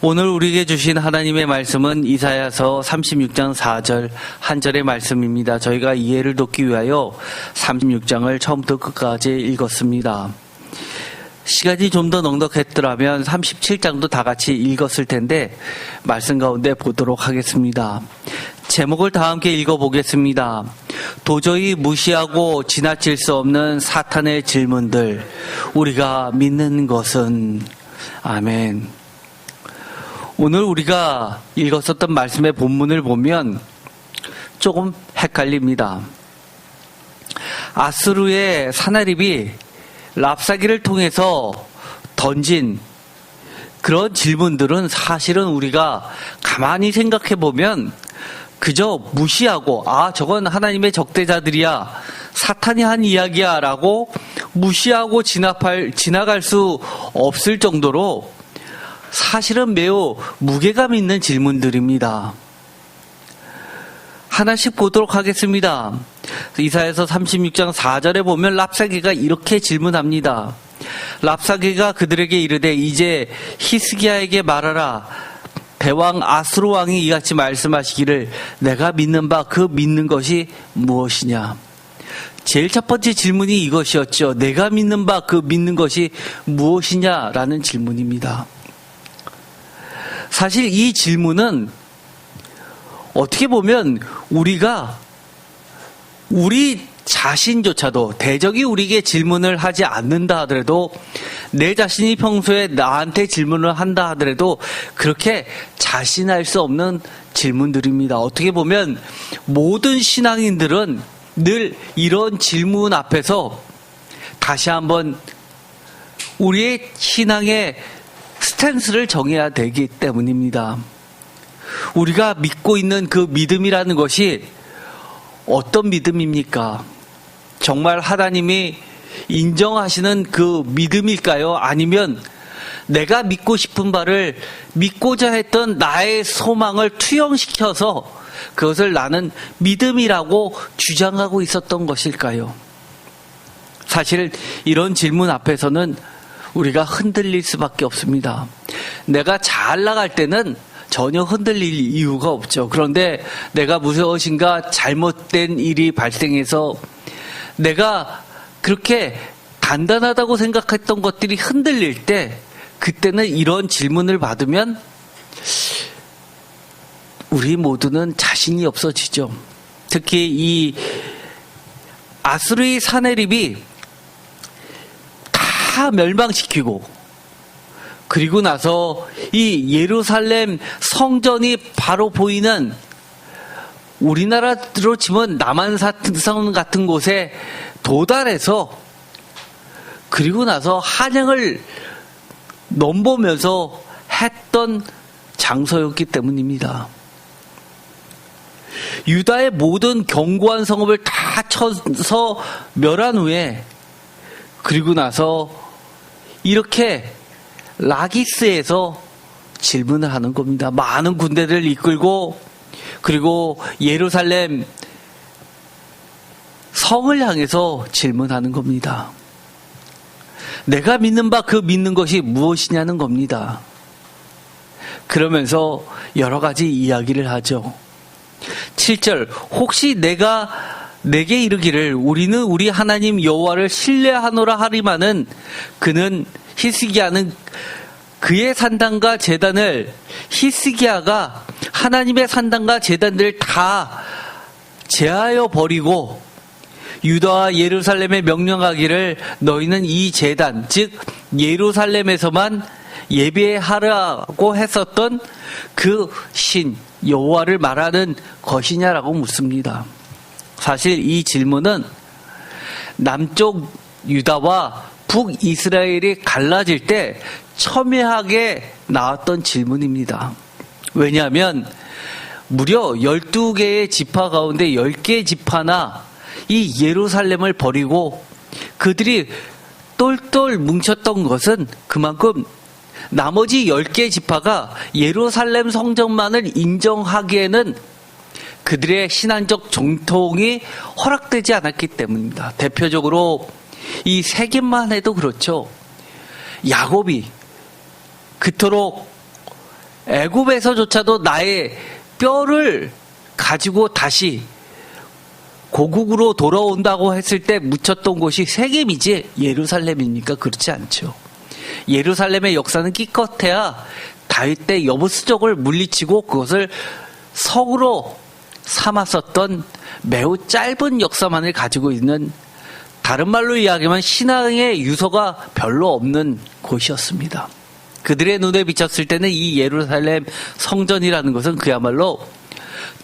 오늘 우리에게 주신 하나님의 말씀은 이사야서 36장 4절 한 절의 말씀입니다. 저희가 이해를 돕기 위하여 36장을 처음부터 끝까지 읽었습니다. 시간이 좀 더 넉넉했더라면 37장도 다 같이 읽었을 텐데 말씀 가운데 보도록 하겠습니다. 제목을 다 함께 읽어보겠습니다. 도저히 무시하고 지나칠 수 없는 사탄의 질문들, 우리가 믿는 것은. 아멘. 오늘 우리가 읽었었던 말씀의 본문을 보면 조금 헷갈립니다. 아수르의 사나립이 랍사기를 통해서 던진 그런 질문들은 사실은 우리가 가만히 생각해 보면 그저 무시하고, 저건 하나님의 적대자들이야, 사탄이 한 이야기야 라고 무시하고 지나갈 수 없을 정도로 사실은 매우 무게감 있는 질문들입니다. 하나씩 보도록 하겠습니다. 이사야서 36장 4절에 보면 랍사기가 이렇게 질문합니다. 랍사기가 그들에게 이르되 이제 히스기야에게 말하라. 대왕 아수르 왕이 이같이 말씀하시기를 내가 믿는 바 그 믿는 것이 무엇이냐. 제일 첫 번째 질문이 이것이었죠. 내가 믿는 바 그 믿는 것이 무엇이냐라는 질문입니다. 사실 이 질문은 어떻게 보면 우리 자신조차도 대적이 우리에게 질문을 하지 않는다 하더라도, 내 자신이 평소에 나한테 질문을 한다 하더라도 그렇게 자신할 수 없는 질문들입니다. 어떻게 보면 모든 신앙인들은 늘 이런 질문 앞에서 다시 한번 우리의 신앙의 스탠스를 정해야 되기 때문입니다. 우리가 믿고 있는 그 믿음이라는 것이 어떤 믿음입니까? 정말 하나님이 인정하시는 그 믿음일까요? 아니면 내가 믿고 싶은 바를 믿고자 했던 나의 소망을 투영시켜서 그것을 나는 믿음이라고 주장하고 있었던 것일까요? 사실 이런 질문 앞에서는 우리가 흔들릴 수밖에 없습니다. 내가 잘 나갈 때는 전혀 흔들릴 이유가 없죠. 그런데 내가 무엇인가 잘못된 일이 발생해서 내가 그렇게 단단하다고 생각했던 것들이 흔들릴 때, 그때는 이런 질문을 받으면 우리 모두는 자신이 없어지죠. 특히 이 아수르의 사내립이 다 멸망시키고, 그리고 나서 이 예루살렘 성전이 바로 보이는, 우리나라로 치면 남한산 같은 곳에 도달해서, 그리고 나서 한양을 넘보면서 했던 장소였기 때문입니다. 유다의 모든 견고한 성읍을 다 쳐서 멸한 후에, 그리고 나서 이렇게 라기스에서 질문을 하는 겁니다. 많은 군대들을 이끌고, 그리고 예루살렘 성을 향해서 질문하는 겁니다. 내가 믿는 바 그 믿는 것이 무엇이냐는 겁니다. 그러면서 여러 가지 이야기를 하죠. 7절, 혹시 내게 이르기를 우리는 우리 하나님 여호와를 신뢰하노라 하리마는 그는 히스기야는 그의 산당과 제단을, 히스기야가 하나님의 산당과 제단들을 다 제하여 버리고 유다와 예루살렘에 명령하기를 너희는 이 제단, 즉 예루살렘에서만 예배하라고 했었던 그 신 여호와를 말하는 것이냐라고 묻습니다. 사실 이 질문은 남쪽 유다와 북이스라엘이 갈라질 때 첨예하게 나왔던 질문입니다. 왜냐하면 무려 12개의 지파 가운데 10개의 지파나 이 예루살렘을 버리고 그들이 똘똘 뭉쳤던 것은 그만큼 나머지 10개의 지파가 예루살렘 성전만을 인정하기에는 그들의 신앙적 정통이 허락되지 않았기 때문입니다. 대표적으로 이 세겜만 해도 그렇죠. 야곱이 그토록 애굽에서조차도 나의 뼈를 가지고 다시 고국으로 돌아온다고 했을 때 묻혔던 곳이 세겜이지 예루살렘입니까? 그렇지 않죠. 예루살렘의 역사는 기껏해야 다윗 때 여부수족을 물리치고 그것을 성으로 삼았었던 매우 짧은 역사만을 가지고 있는, 다른 말로 이야기하면 신앙의 유서가 별로 없는 곳이었습니다. 그들의 눈에 비쳤을 때는 이 예루살렘 성전이라는 것은 그야말로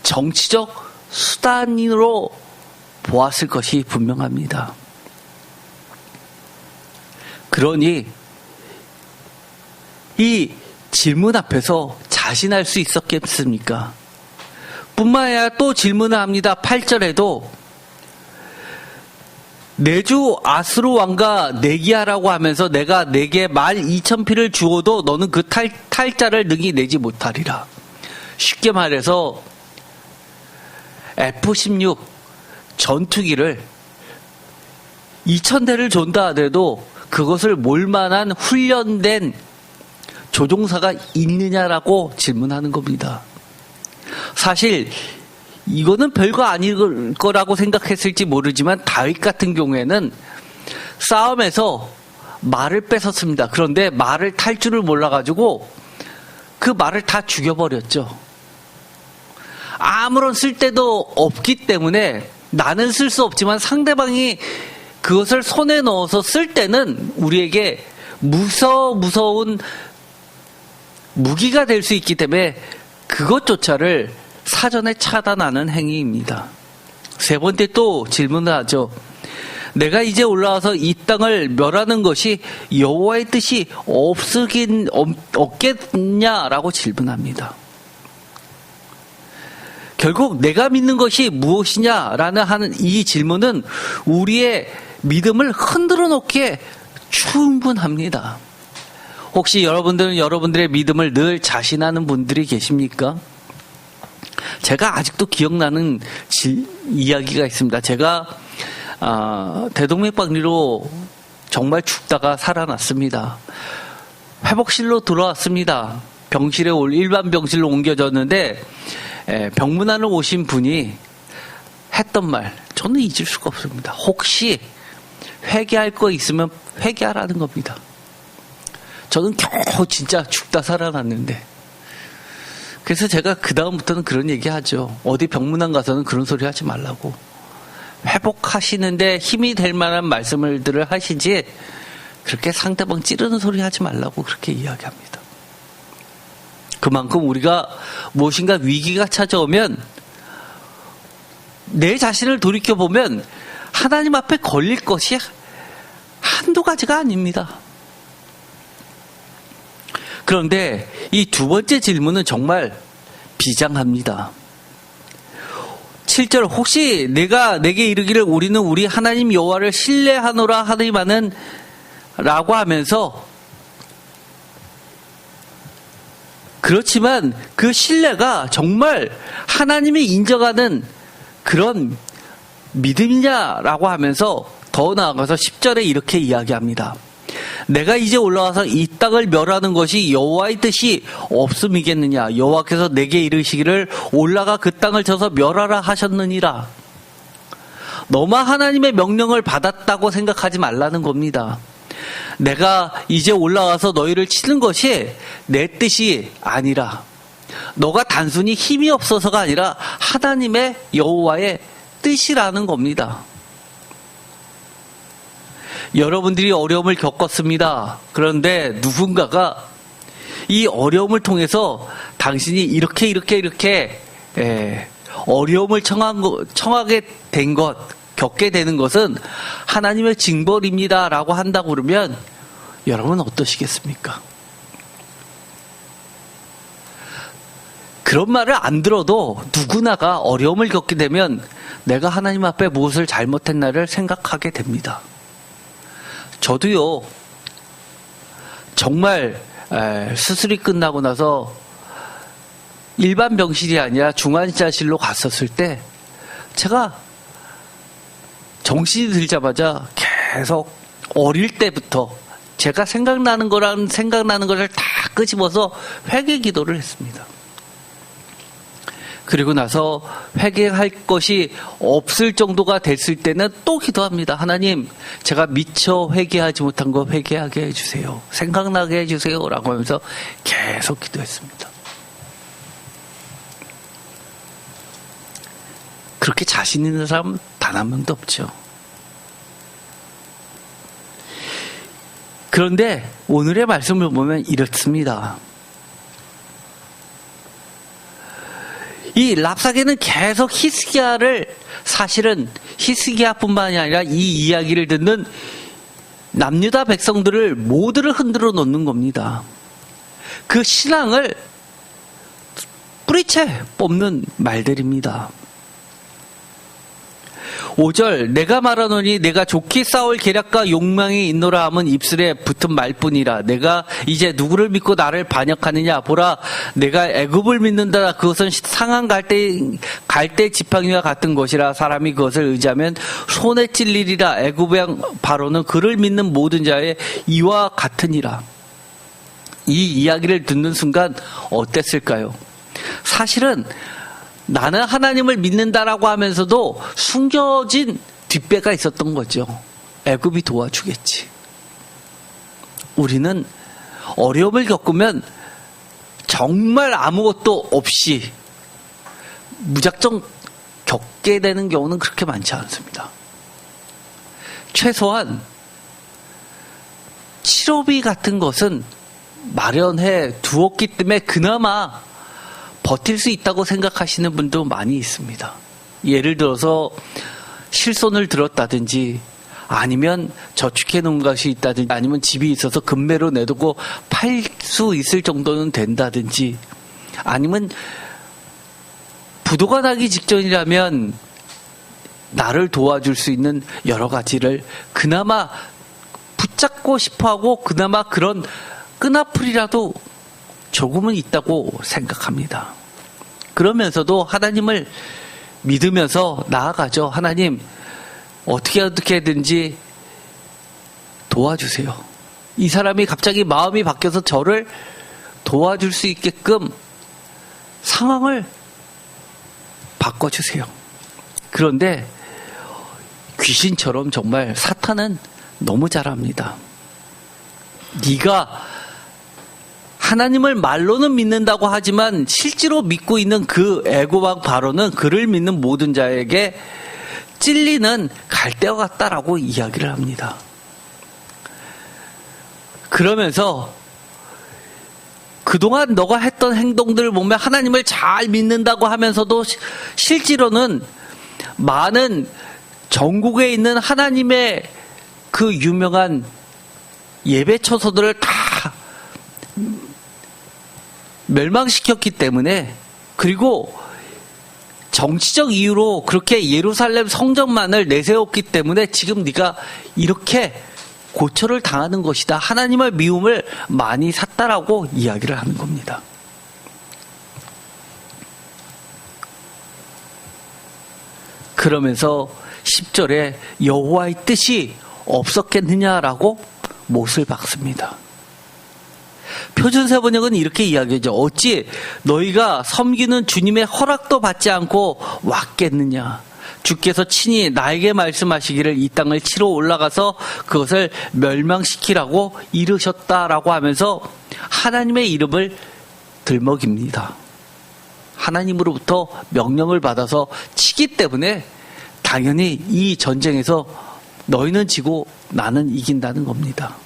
정치적 수단으로 보았을 것이 분명합니다. 그러니 이 질문 앞에서 자신할 수 있었겠습니까? 뿐만 아니라 또 질문을 합니다. 8절에도 내주 아스루 왕과 내기하라고 하면서 내가 내게 12,000피를 주어도 너는 그 탈자를 능히 내지 못하리라. 쉽게 말해서 F-16 전투기를 2,000대를 존다 하더라도 그것을 몰만한 훈련된 조종사가 있느냐라고 질문하는 겁니다. 사실 이거는 별거 아닐 거라고 생각했을지 모르지만 다윗 같은 경우에는 싸움에서 말을 뺏었습니다. 그런데 말을 탈 줄을 몰라가지고 그 말을 다 죽여버렸죠. 아무런 쓸데도 없기 때문에 나는 쓸 수 없지만 상대방이 그것을 손에 넣어서 쓸 때는 우리에게 무서운 무기가 될 수 있기 때문에 그것조차를 사전에 차단하는 행위입니다. 세 번째 또 질문을 하죠. 내가 이제 올라와서 이 땅을 멸하는 것이 여호와의 뜻이 없겠냐라고 질문합니다. 결국 내가 믿는 것이 무엇이냐라는 하는 이 질문은 우리의 믿음을 흔들어 놓기에 충분합니다. 혹시 여러분들은 여러분들의 믿음을 늘 자신하는 분들이 계십니까? 제가 아직도 기억나는 이야기가 있습니다. 제가 대동맥박리로 정말 죽다가 살아났습니다. 회복실로 들어왔습니다. 병실에 일반 병실로 옮겨졌는데 병문안을 오신 분이 했던 말, 저는 잊을 수가 없습니다. 혹시 회개할 거 있으면 회개하라는 겁니다. 저는 겨우 진짜 죽다 살아났는데, 그래서 제가 그 다음부터는 그런 얘기 하죠. 어디 병문안 가서는 그런 소리 하지 말라고. 회복하시는데 힘이 될 만한 말씀들을 하시지 그렇게 상대방 찌르는 소리 하지 말라고 그렇게 이야기합니다. 그만큼 우리가 무엇인가 위기가 찾아오면 내 자신을 돌이켜보면 하나님 앞에 걸릴 것이 한두 가지가 아닙니다. 그런데 이 두 번째 질문은 정말 비장합니다. 7절, 혹시 내가 내게 이르기를 우리는 우리 하나님 여호와를 신뢰하노라 하더니만은 라고 하면서, 그렇지만 그 신뢰가 정말 하나님이 인정하는 그런 믿음이냐라고 하면서 더 나아가서 10절에 이렇게 이야기합니다. 내가 이제 올라와서 이 땅을 멸하는 것이 여호와의 뜻이 없음이겠느냐. 여호와께서 내게 이르시기를 올라가 그 땅을 쳐서 멸하라 하셨느니라. 너만 하나님의 명령을 받았다고 생각하지 말라는 겁니다. 내가 이제 올라와서 너희를 치는 것이 내 뜻이 아니라, 너가 단순히 힘이 없어서가 아니라 하나님의 여호와의 뜻이라는 겁니다. 여러분들이 어려움을 겪었습니다. 그런데 누군가가 이 어려움을 통해서 당신이 이렇게 어려움을 청하게 된 것, 겪게 되는 것은 하나님의 징벌입니다 라고 한다고 그러면 여러분은 어떠시겠습니까? 그런 말을 안 들어도 누구나가 어려움을 겪게 되면 내가 하나님 앞에 무엇을 잘못했나를 생각하게 됩니다. 저도요, 정말 수술이 끝나고 나서 일반 병실이 아니라 중환자실로 갔었을 때 제가 정신이 들자마자 계속 어릴 때부터 제가 생각나는 것을 다 끄집어서 회개 기도를 했습니다. 그리고 나서 회개할 것이 없을 정도가 됐을 때는 또 기도합니다. 하나님, 제가 미처 회개하지 못한 거 회개하게 해주세요. 생각나게 해주세요. 라고 하면서 계속 기도했습니다. 그렇게 자신 있는 사람 단 한 명도 없죠. 그런데 오늘의 말씀을 보면 이렇습니다. 이 랍사게는 계속 히스기야를, 사실은 히스기야뿐만이 아니라 이 이야기를 듣는 남유다 백성들을 모두를 흔들어 놓는 겁니다. 그 신앙을 뿌리채 뽑는 말들입니다. 5절, 내가 말하노니 내가 좋게 싸울 계략과 욕망이 있노라 함은 입술에 붙은 말뿐이라. 내가 이제 누구를 믿고 나를 반역하느냐. 보라, 내가 애굽을 믿는다. 그것은 상한 갈대 지팡이와 같은 것이라. 사람이 그것을 의지하면 손에 찔리리라. 애굽의 바로는 그를 믿는 모든 자의 이와 같으니라. 이 이야기를 듣는 순간 어땠을까요? 사실은 나는 하나님을 믿는다라고 하면서도 숨겨진 뒷배가 있었던 거죠. 애굽이 도와주겠지. 우리는 어려움을 겪으면 정말 아무것도 없이 무작정 겪게 되는 경우는 그렇게 많지 않습니다. 최소한 치료비 같은 것은 마련해 두었기 때문에 그나마 버틸 수 있다고 생각하시는 분도 많이 있습니다. 예를 들어서 실손을 들었다든지, 아니면 저축해 놓은 것이 있다든지, 아니면 집이 있어서 금매로 내두고 팔 수 있을 정도는 된다든지, 아니면 부도가 나기 직전이라면 나를 도와줄 수 있는 여러 가지를 그나마 붙잡고 싶어하고, 그나마 그런 끈앞풀이라도 조금은 있다고 생각합니다. 그러면서도 하나님을 믿으면서 나아가죠. 하나님, 어떻게든지 도와주세요. 이 사람이 갑자기 마음이 바뀌어서 저를 도와줄 수 있게끔 상황을 바꿔주세요. 그런데 귀신처럼 정말 사탄은 너무 잘합니다. 네가 하나님을 말로는 믿는다고 하지만 실제로 믿고 있는 그 애굽왕 바로는 그를 믿는 모든 자에게 찔리는 갈대와 같다라고 이야기를 합니다. 그러면서 그동안 너가 했던 행동들을 보면 하나님을 잘 믿는다고 하면서도 실제로는 많은 전국에 있는 하나님의 그 유명한 예배 처소들을 다 멸망시켰기 때문에, 그리고 정치적 이유로 그렇게 예루살렘 성전만을 내세웠기 때문에 지금 네가 이렇게 고초를 당하는 것이다. 하나님의 미움을 많이 샀다라고 이야기를 하는 겁니다. 그러면서 10절에 여호와의 뜻이 없었겠느냐라고 못을 박습니다. 표준세 번역은 이렇게 이야기하죠. 어찌 너희가 섬기는 주님의 허락도 받지 않고 왔겠느냐. 주께서 친히 나에게 말씀하시기를 이 땅을 치러 올라가서 그것을 멸망시키라고 이르셨다라고 하면서 하나님의 이름을 들먹입니다. 하나님으로부터 명령을 받아서 치기 때문에 당연히 이 전쟁에서 너희는 지고 나는 이긴다는 겁니다.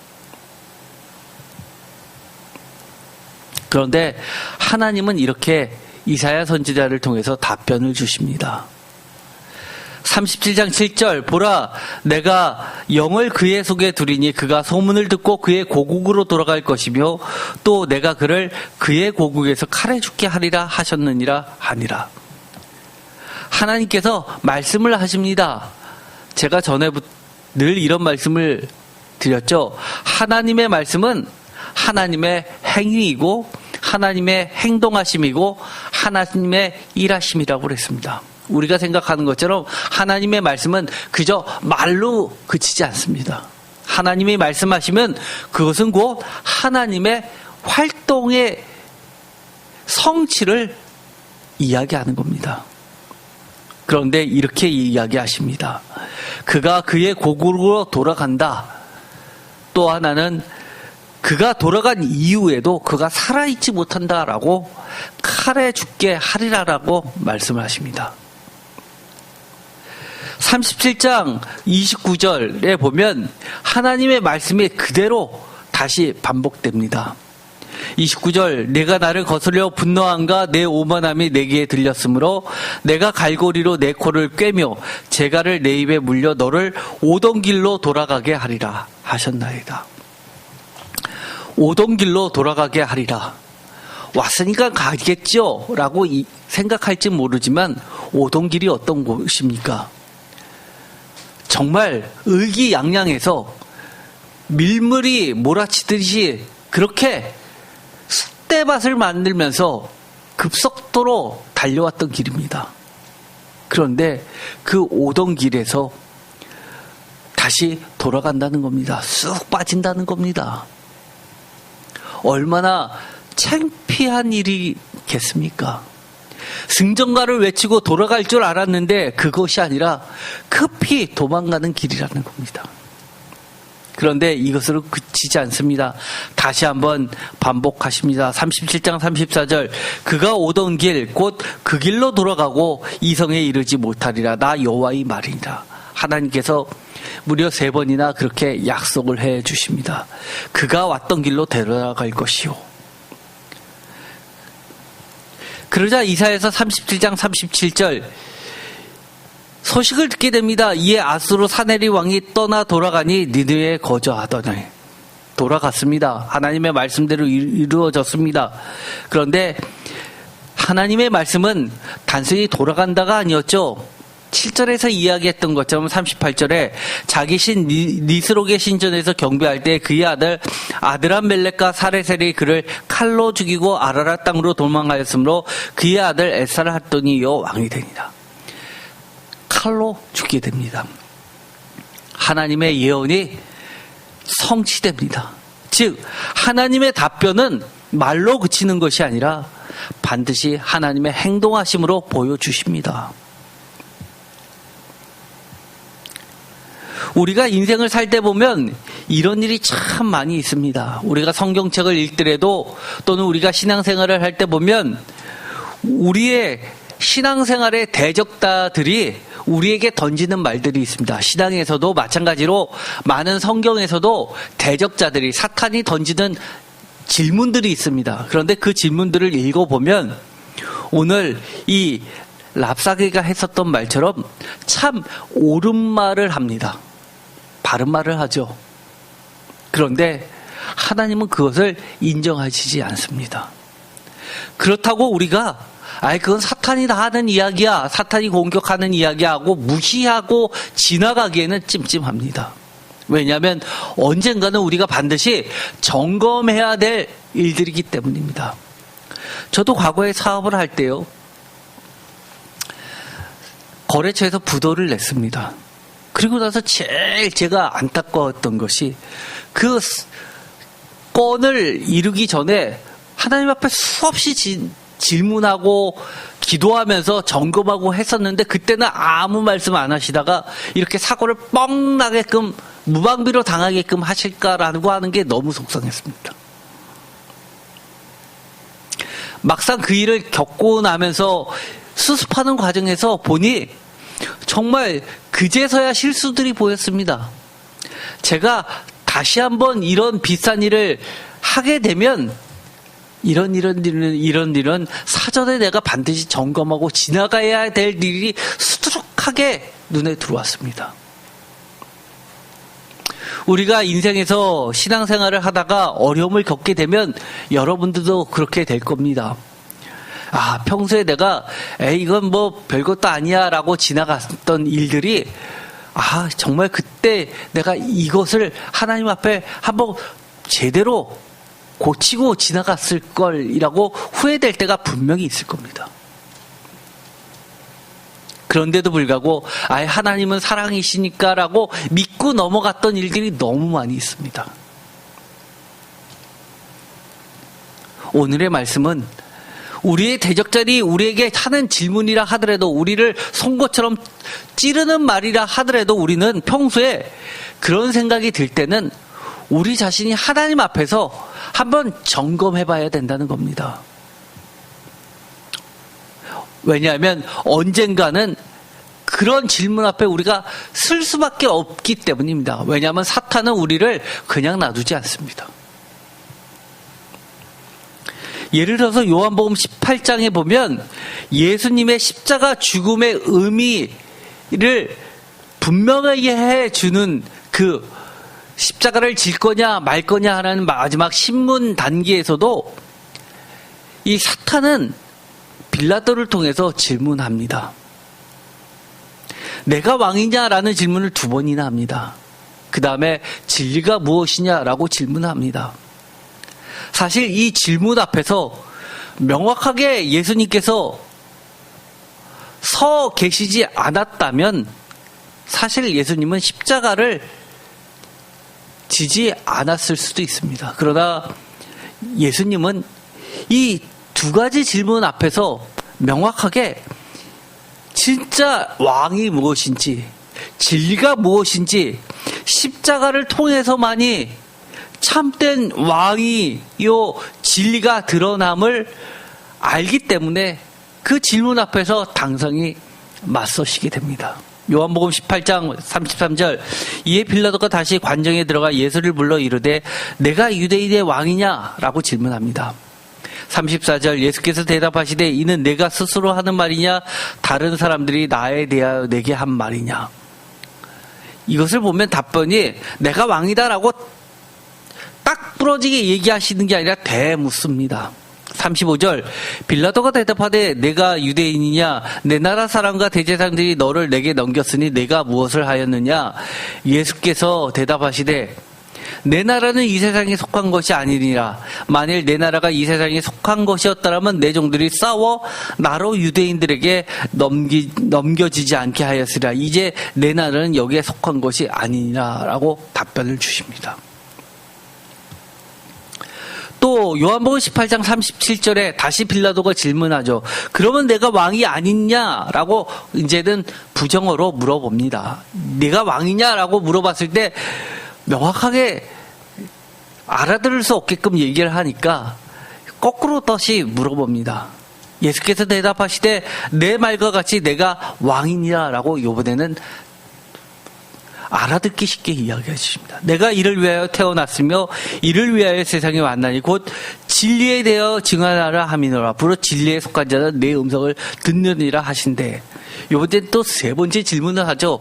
그런데 하나님은 이렇게 이사야 선지자를 통해서 답변을 주십니다. 37장 7절, 보라, 내가 영을 그의 속에 두리니 그가 소문을 듣고 그의 고국으로 돌아갈 것이며 또 내가 그를 그의 고국에서 칼에 죽게 하리라 하셨느니라 하니라. 하나님께서 말씀을 하십니다. 제가 전에 늘 이런 말씀을 드렸죠. 하나님의 말씀은 하나님의 행위이고 하나님의 행동하심이고 하나님의 일하심이라고 그랬습니다. 우리가 생각하는 것처럼 하나님의 말씀은 그저 말로 그치지 않습니다. 하나님이 말씀하시면 그것은 곧 하나님의 활동의 성취를 이야기하는 겁니다. 그런데 이렇게 이야기하십니다. 그가 그의 고국으로 돌아간다. 또 하나는 그가 돌아간 이후에도 그가 살아있지 못한다라고 칼에 죽게 하리라라고 말씀을 하십니다. 37장 29절에 보면 하나님의 말씀이 그대로 다시 반복됩니다. 29절 내가 나를 거슬려 분노한가 내 오만함이 내게 들렸으므로 내가 갈고리로 내 코를 꿰며 재갈을 내 입에 물려 너를 오던 길로 돌아가게 하리라 하셨나이다. 오던 길로 돌아가게 하리라. 왔으니까 가겠죠 라고 생각할지 모르지만 오던 길이 어떤 곳입니까? 정말 의기양양해서 밀물이 몰아치듯이 그렇게 쑥대밭을 만들면서 급속도로 달려왔던 길입니다. 그런데 그 오던 길에서 다시 돌아간다는 겁니다. 쑥 빠진다는 겁니다. 얼마나 창피한 일이겠습니까? 승전가를 외치고 돌아갈 줄 알았는데 그것이 아니라 급히 도망가는 길이라는 겁니다. 그런데 이것으로 그치지 않습니다. 다시 한번 반복하십니다. 37장 34절 그가 오던 길 곧 그 길로 돌아가고 이성에 이르지 못하리라. 나 여호와의 말이니라. 하나님께서 무려 3번이나 그렇게 약속을 해 주십니다. 그가 왔던 길로 데려갈 것이요. 그러자 이사야서 37장 37절 소식을 듣게 됩니다. 이에 아수르 사네리 왕이 떠나 돌아가니 니느웨에 거주하더니 돌아갔습니다. 하나님의 말씀대로 이루어졌습니다. 그런데 하나님의 말씀은 단순히 돌아간다가 아니었죠. 7절에서 이야기했던 것처럼 38절에 자기 신 니스록의 신전에서 경배할 때 그의 아들 아드람멜렉과 사레셀이 그를 칼로 죽이고 아라랏 땅으로 도망하였으므로 그의 아들 에사를 했더니 여 왕이 되니라. 칼로 죽게 됩니다. 하나님의 예언이 성취됩니다. 즉 하나님의 답변은 말로 그치는 것이 아니라 반드시 하나님의 행동하심으로 보여주십니다. 우리가 인생을 살 때 보면 이런 일이 참 많이 있습니다. 우리가 성경책을 읽더라도 또는 우리가 신앙생활을 할 때 보면 우리의 신앙생활의 대적자들이 우리에게 던지는 말들이 있습니다. 신앙에서도 마찬가지로 많은 성경에서도 대적자들이 사탄이 던지는 질문들이 있습니다. 그런데 그 질문들을 읽어보면 오늘 이 랍사게가 했었던 말처럼 참 옳은 말을 합니다. 바른 말을 하죠. 그런데 하나님은 그것을 인정하시지 않습니다. 그렇다고 우리가 그건 사탄이 다 하는 이야기야, 사탄이 공격하는 이야기하고 무시하고 지나가기에는 찜찜합니다. 왜냐하면 언젠가는 우리가 반드시 점검해야 될 일들이기 때문입니다. 저도 과거에 사업을 할 때요, 거래처에서 부도를 냈습니다. 그리고 나서 제일 제가 안타까웠던 것이 그 건을 이루기 전에 하나님 앞에 수없이 질문하고 기도하면서 점검하고 했었는데 그때는 아무 말씀 안 하시다가 이렇게 사고를 뻥 나게끔 무방비로 당하게끔 하실까라고 하는 게 너무 속상했습니다. 막상 그 일을 겪고 나면서 수습하는 과정에서 보니 정말 그제서야 실수들이 보였습니다. 제가 다시 한번 이런 비싼 일을 하게 되면 이런 일은 사전에 내가 반드시 점검하고 지나가야 될 일이 수두룩하게 눈에 들어왔습니다. 우리가 인생에서 신앙생활을 하다가 어려움을 겪게 되면 여러분들도 그렇게 될 겁니다. 평소에 내가 이건 뭐 별것도 아니야 라고 지나갔던 일들이 정말 그때 내가 이것을 하나님 앞에 한번 제대로 고치고 지나갔을 걸이라고 후회될 때가 분명히 있을 겁니다. 그런데도 불구하고 하나님은 사랑이시니까 라고 믿고 넘어갔던 일들이 너무 많이 있습니다. 오늘의 말씀은 우리의 대적자들이 우리에게 하는 질문이라 하더라도, 우리를 송곳처럼 찌르는 말이라 하더라도 우리는 평소에 그런 생각이 들 때는 우리 자신이 하나님 앞에서 한번 점검해 봐야 된다는 겁니다. 왜냐하면 언젠가는 그런 질문 앞에 우리가 쓸 수밖에 없기 때문입니다. 왜냐하면 사탄은 우리를 그냥 놔두지 않습니다. 예를 들어서 요한복음 18장에 보면 예수님의 십자가 죽음의 의미를 분명하게 해주는 그 십자가를 질 거냐 말 거냐 하는 마지막 신문 단계에서도 이 사탄은 빌라도를 통해서 질문합니다. 내가 왕이냐라는 질문을 2번이나 합니다. 그 다음에 진리가 무엇이냐라고 질문합니다. 사실 이 질문 앞에서 명확하게 예수님께서 서 계시지 않았다면 사실 예수님은 십자가를 지지 않았을 수도 있습니다. 그러나 예수님은 이 2가지 질문 앞에서 명확하게 진짜 왕이 무엇인지, 진리가 무엇인지, 십자가를 통해서만이 참된 왕이요 진리가 드러남을 알기 때문에 그 질문 앞에서 당성이 맞서시게 됩니다. 요한복음 18장 33절, 이에 빌라도가 다시 관정에 들어가 예수를 불러 이르되 내가 유대인의 왕이냐? 라고 질문합니다. 34절, 예수께서 대답하시되 이는 내가 스스로 하는 말이냐? 다른 사람들이 나에 대하여 내게 한 말이냐? 이것을 보면 답변이 내가 왕이다라고 딱 부러지게 얘기하시는 게 아니라 대묻습니다. 35절, 빌라도가 대답하되 내가 유대인이냐? 내 나라 사람과 대제사장들이 너를 내게 넘겼으니 내가 무엇을 하였느냐? 예수께서 대답하시되 내 나라는 이 세상에 속한 것이 아니니라. 만일 내 나라가 이 세상에 속한 것이었다면 내 종들이 싸워 나로 유대인들에게 넘겨지지 않게 하였으리라. 이제 내 나라는 여기에 속한 것이 아니니라 라고 답변을 주십니다. 또 요한복음 18장 37절에 다시 빌라도가 질문하죠. 그러면 내가 왕이 아니냐라고 이제는 부정어로 물어봅니다. 내가 왕이냐라고 물어봤을 때 명확하게 알아들을 수 없게끔 얘기를 하니까 거꾸로 다시 물어봅니다. 예수께서 대답하시되 내 말과 같이 내가 왕이니라라고 이번에는 알아듣기 쉽게 이야기해 주십니다. 내가 이를 위하여 태어났으며 이를 위하여 세상에 왔나니 곧 진리에 대하여 증언하라 함이노라. 부러 진리에 속한 자는 내 음성을 듣느니라 하신대. 이번엔 또 3번째 질문을 하죠.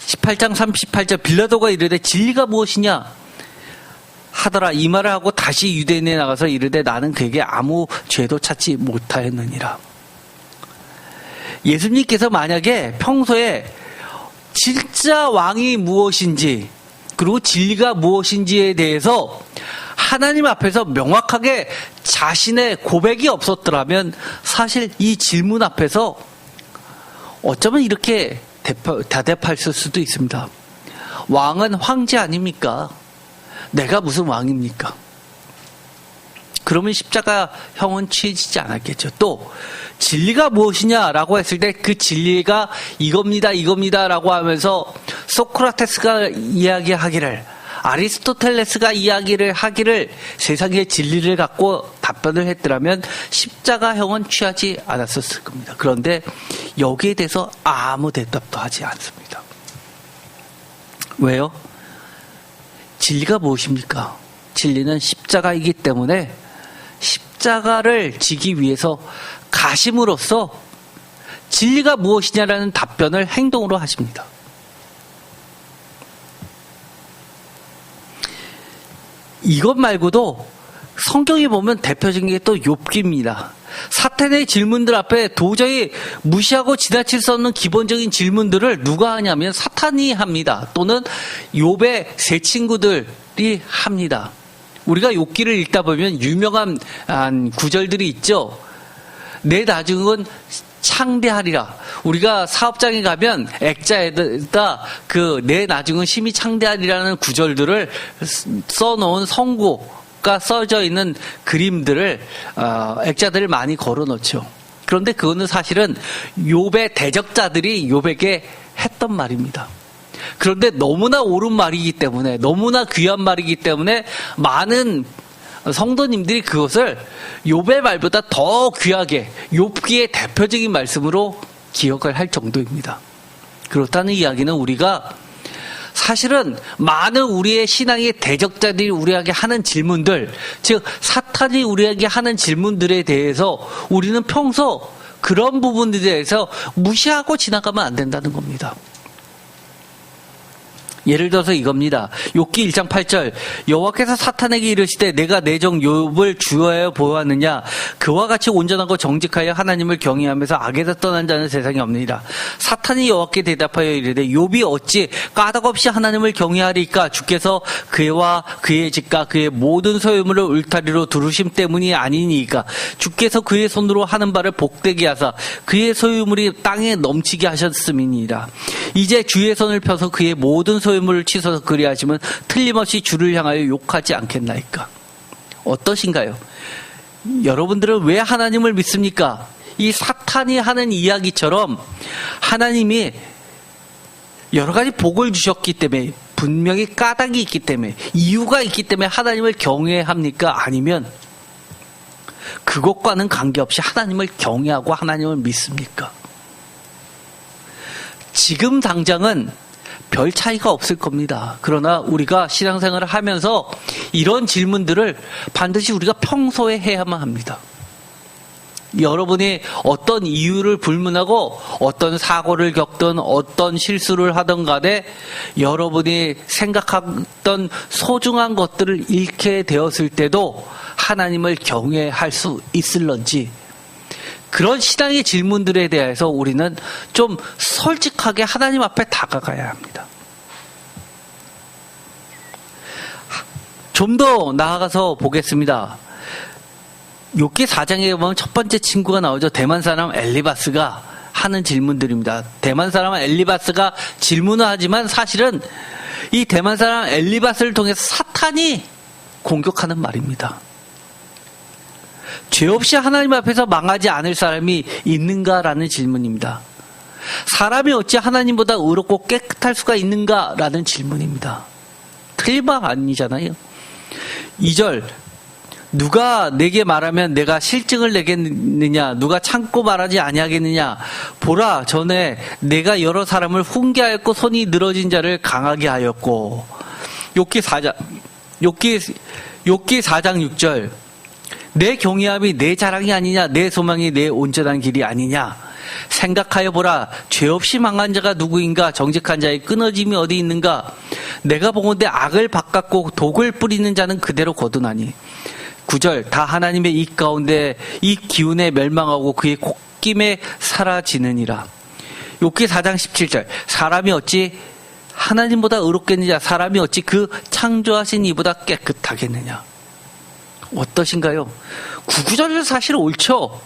18장 38절, 빌라도가 이르되 진리가 무엇이냐 하더라. 이 말을 하고 다시 유대인에 나가서 이르되 나는 그에게 아무 죄도 찾지 못하였느니라. 예수님께서 만약에 평소에 진짜 왕이 무엇인지 그리고 진리가 무엇인지에 대해서 하나님 앞에서 명확하게 자신의 고백이 없었더라면 사실 이 질문 앞에서 어쩌면 이렇게 대답했을 수도 있습니다. 왕은 황제 아닙니까? 내가 무슨 왕입니까? 그러면 십자가형은 취해지지 않았겠죠. 또 진리가 무엇이냐라고 했을 때 그 진리가 이겁니다라고 하면서 소크라테스가 이야기하기를, 아리스토텔레스가 이야기를 하기를 세상의 진리를 갖고 답변을 했더라면 십자가형은 취하지 않았었을 겁니다. 그런데 여기에 대해서 아무 대답도 하지 않습니다. 왜요? 진리가 무엇입니까? 진리는 십자가이기 때문에 십자가를 지기 위해서 가심으로써 진리가 무엇이냐라는 답변을 행동으로 하십니다. 이것 말고도 성경에 보면 대표적인 게 또 욥기입니다. 사탄의 질문들 앞에 도저히 무시하고 지나칠 수 없는 기본적인 질문들을 누가 하냐면 사탄이 합니다. 또는 욥의 세 친구들이 합니다. 우리가 욥기를 읽다 보면 유명한 구절들이 있죠. 내 나중은 창대하리라. 우리가 사업장에 가면 액자에다 그 내 나중은 심히 창대하리라는 구절들을 써놓은 성구가 것과 써져 있는 그림들을 액자들을 많이 걸어놓죠. 그런데 그거는 사실은 욥의 대적자들이 욥에게 했던 말입니다. 그런데 너무나 옳은 말이기 때문에, 너무나 귀한 말이기 때문에 많은 성도님들이 그것을 욥의 말보다 더 귀하게, 욥기의 대표적인 말씀으로 기억을 할 정도입니다. 그렇다는 이야기는 우리가 사실은 많은 우리의 신앙의 대적자들이 우리에게 하는 질문들, 즉 사탄이 우리에게 하는 질문들에 대해서 우리는 평소 그런 부분들에 대해서 무시하고 지나가면 안 된다는 겁니다. 예를 들어서 이겁니다. 욥기 1장 8절 여호와께서 사탄에게 이르시되 내가 내 종 욥을 주어하여 보았느냐 그와 같이 온전하고 정직하여 하나님을 경외하면서 악에서 떠난 자는 세상에 없느니라. 사탄이 여호와께 대답하여 이르되 욥이 어찌 까닭없이 하나님을 경외하리까 주께서 그와 그의 집과 그의 모든 소유물을 울타리로 두르심 때문이 아니니까 주께서 그의 손으로 하는 바를 복되게 하사 그의 소유물이 땅에 넘치게 하셨음이니라. 이제 주의 손을 펴서 그의 모든 소유물을 치소서 그리하시면 틀림없이 주를 향하여 욕하지 않겠나이까. 어떠신가요? 여러분들은 왜 하나님을 믿습니까? 이 사탄이 하는 이야기처럼 하나님이 여러 가지 복을 주셨기 때문에, 분명히 까닭이 있기 때문에, 이유가 있기 때문에 하나님을 경외합니까? 아니면 그것과는 관계없이 하나님을 경외하고 하나님을 믿습니까? 지금 당장은 별 차이가 없을 겁니다. 그러나 우리가 신앙생활을 하면서 이런 질문들을 반드시 우리가 평소에 해야만 합니다. 여러분이 어떤 이유를 불문하고 어떤 사고를 겪든 어떤 실수를 하든 간에 여러분이 생각했던 소중한 것들을 잃게 되었을 때도 하나님을 경외할 수 있을런지, 그런 신앙의 질문들에 대해서 우리는 좀 솔직하게 하나님 앞에 다가가야 합니다. 좀 더 나아가서 보겠습니다. 욥기 4장에 보면 첫 번째 친구가 나오죠. 대만 사람 엘리바스가 하는 질문들입니다. 대만 사람 엘리바스가 질문을 하지만 사실은 이 대만 사람 엘리바스를 통해서 사탄이 공격하는 말입니다. 죄 없이 하나님 앞에서 망하지 않을 사람이 있는가라는 질문입니다. 사람이 어찌 하나님보다 의롭고 깨끗할 수가 있는가라는 질문입니다. 틀린 말 아니잖아요. 2절 누가 내게 말하면 내가 실증을 내겠느냐, 누가 참고 말하지 아니하겠느냐. 보라, 전에 내가 여러 사람을 훈계하였고 손이 늘어진 자를 강하게 하였고. 욥기 4장 6절 내 경외함이 내 자랑이 아니냐, 내 소망이 내 온전한 길이 아니냐. 생각하여 보라, 죄 없이 망한 자가 누구인가, 정직한 자의 끊어짐이 어디 있는가. 내가 보건대 악을 바꿨고 독을 뿌리는 자는 그대로 거두나니. 9절 다 하나님의 이 가운데 이 기운에 멸망하고 그의 콧김에 사라지느니라. 욥기 4장 17절 사람이 어찌 하나님보다 의롭겠느냐, 사람이 어찌 그 창조하신 이보다 깨끗하겠느냐. 어떠신가요? 9구절은 사실 옳죠.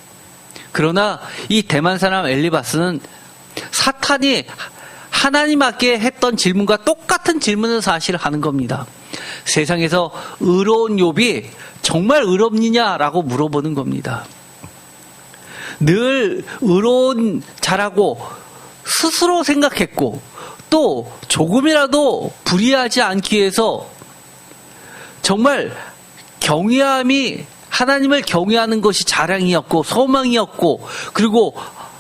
그러나 이 대만 사람 엘리바스는 사탄이 하나님 앞에 했던 질문과 똑같은 질문을 사실 하는 겁니다. 세상에서 의로운 욥이 정말 의롭느냐라고 물어보는 겁니다. 늘 의로운 자라고 스스로 생각했고 또 조금이라도 불의하지 않기 위해서 정말 경외함이, 하나님을 경외하는 것이 자랑이었고 소망이었고, 그리고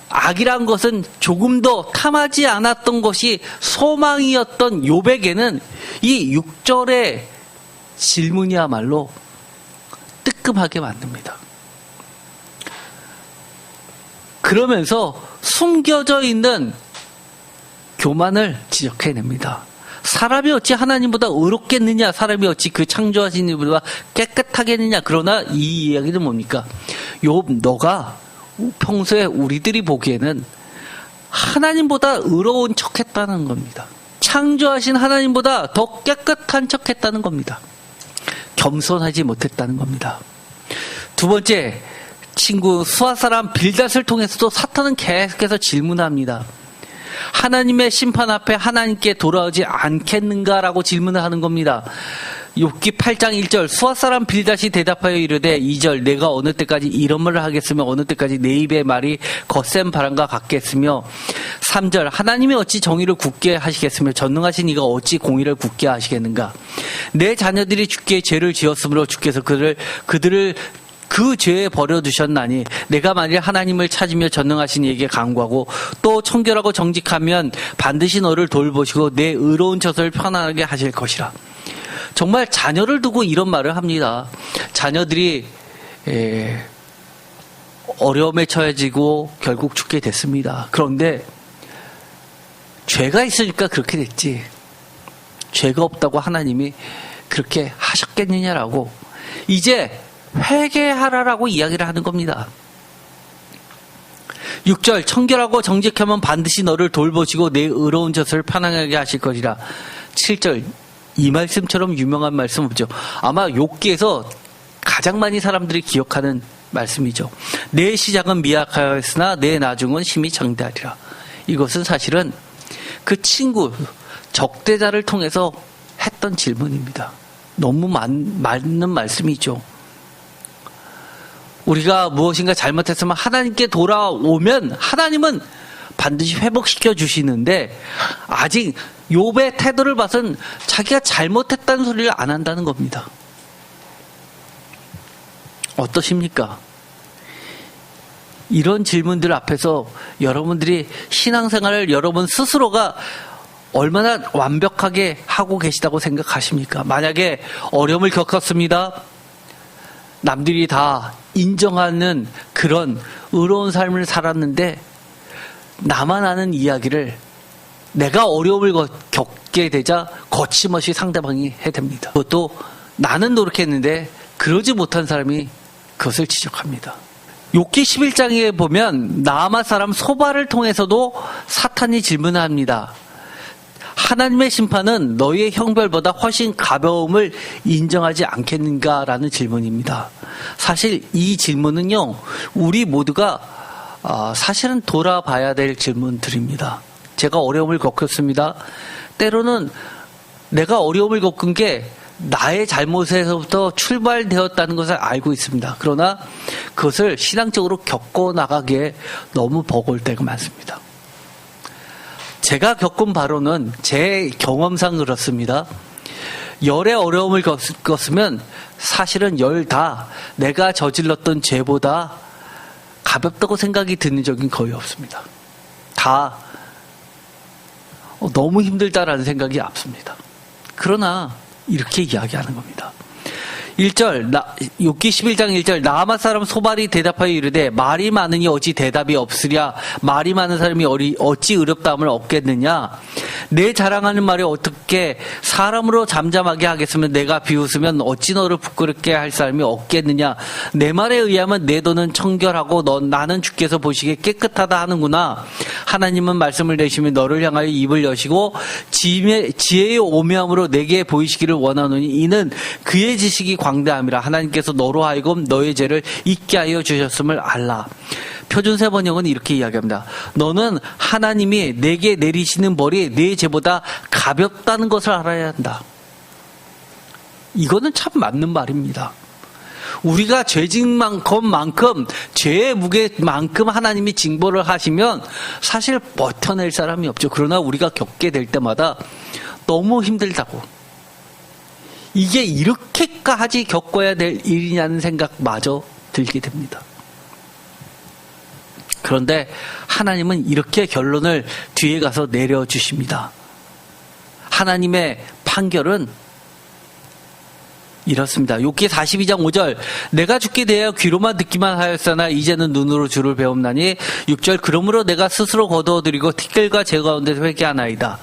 악이란 것은 조금 더 탐하지 않았던 것이 소망이었던 욥에게는 이 6절의 질문이야말로 뜨끔하게 만듭니다. 그러면서 숨겨져 있는 교만을 지적해냅니다. 사람이 어찌 하나님보다 의롭겠느냐, 사람이 어찌 그 창조하신 이보다 깨끗하겠느냐. 그러나 이 이야기는 뭡니까? 욥, 너가 평소에 우리들이 보기에는 하나님보다 의로운 척했다는 겁니다. 창조하신 하나님보다 더 깨끗한 척했다는 겁니다. 겸손하지 못했다는 겁니다. 두 번째, 친구 수아 사람 빌닷을 통해서도 사탄은 계속해서 질문합니다. 하나님의 심판 앞에 하나님께 돌아오지 않겠는가라고 질문을 하는 겁니다. 욥기 8장 1절 수아 사람 빌닷이 대답하여 이르되 2절 내가 어느 때까지 이런 말을 하겠으며 어느 때까지 내 입의 말이 거센 바람과 같겠으며 3절 하나님이 어찌 정의를 굳게 하시겠으며 전능하신 이가 어찌 공의를 굳게 하시겠는가. 내 자녀들이 주께 죄를 지었으므로 주께서 그들을 그 죄에 버려두셨나니 내가 만일 하나님을 찾으며 전능하신 이에게 간구하고 또 청결하고 정직하면 반드시 너를 돌보시고 내 의로운 젖을 편안하게 하실 것이라. 정말 자녀를 두고 이런 말을 합니다. 자녀들이 어려움에 처해지고 결국 죽게 됐습니다. 그런데 죄가 있으니까 그렇게 됐지. 죄가 없다고 하나님이 그렇게 하셨겠느냐라고 이제 회개하라라고 이야기를 하는 겁니다. 6절 청결하고 정직하면 반드시 너를 돌보시고 내 의로운 젖을 편안하게 하실 것이라. 7절 이 말씀처럼 유명한 말씀 없죠. 아마 욥기에서 가장 많이 사람들이 기억하는 말씀이죠. 내 시작은 미약하였으나 내 나중은 심히 장대하리라. 이것은 사실은 그 친구 적대자를 통해서 했던 질문입니다. 너무 맞는 말씀이죠. 우리가 무엇인가 잘못했으면 하나님께 돌아오면 하나님은 반드시 회복시켜 주시는데 아직 욥의 태도를 봐선 자기가 잘못했다는 소리를 안 한다는 겁니다. 어떠십니까? 이런 질문들 앞에서 여러분들이 신앙생활을 여러분 스스로가 얼마나 완벽하게 하고 계시다고 생각하십니까? 만약에 어려움을 겪었습니다. 남들이 다 인정하는 그런 의로운 삶을 살았는데 나만 아는 이야기를 내가 어려움을 겪게 되자 거침없이 상대방이 해댑니다. 그것도 나는 노력했는데 그러지 못한 사람이 그것을 지적합니다. 욥기 11장에 보면 나아마 사람 소바를 통해서도 사탄이 질문합니다. 하나님의 심판은 너희의 형벌보다 훨씬 가벼움을 인정하지 않겠는가라는 질문입니다. 사실 이 질문은요, 우리 모두가 사실은 돌아봐야 될 질문들입니다. 제가 어려움을 겪었습니다. 때로는 내가 어려움을 겪은 게 나의 잘못에서부터 출발되었다는 것을 알고 있습니다. 그러나 그것을 신앙적으로 겪어나가기에 너무 버거울 때가 많습니다. 제가 겪은 바로는 제 경험상 그렇습니다. 열의 어려움을 겪었으면 사실은 열 다 내가 저질렀던 죄보다 가볍다고 생각이 드는 적은 거의 없습니다. 다 너무 힘들다라는 생각이 앞섭니다. 그러나 이렇게 이야기하는 겁니다. 1절 욥기 11장 1절 나아마 사람 소발이 대답하여 이르되 말이 많으니 어찌 대답이 없으랴. 말이 많은 사람이 어찌 의롭다함을 얻겠느냐. 내 자랑하는 말이 어떻게 사람으로 잠잠하게 하겠으면 내가 비웃으면 어찌 너를 부끄럽게 할 사람이 없겠느냐. 내 말에 의하면 내 돈은 청결하고 나는 주께서 보시기에 깨끗하다 하는구나. 하나님은 말씀을 내시며 너를 향하여 입을 여시고 지혜의 오묘함으로 내게 보이시기를 원하노니 이는 그의 지식이 광대함이라. 하나님께서 너로 하여금 너의 죄를 잊게 하여 주셨음을 알라. 표준세 번역은 이렇게 이야기합니다. 너는 하나님이 내게 내리시는 벌이 내 죄보다 가볍다는 것을 알아야 한다. 이거는 참 맞는 말입니다. 우리가 죄진 것만큼 죄의 무게만큼 하나님이 징벌을 하시면 사실 버텨낼 사람이 없죠. 그러나 우리가 겪게 될 때마다 너무 힘들다고, 이게 이렇게까지 겪어야 될 일이냐는 생각마저 들게 됩니다. 그런데 하나님은 이렇게 결론을 뒤에 가서 내려주십니다. 하나님의 판결은 이렇습니다. 욥기 42장 5절 내가 주께 대하여 귀로만 듣기만 하였으나 이제는 눈으로 주를 배움나니. 6절 그러므로 내가 스스로 거두어드리고 티끌과 제 가운데서 회개하나이다.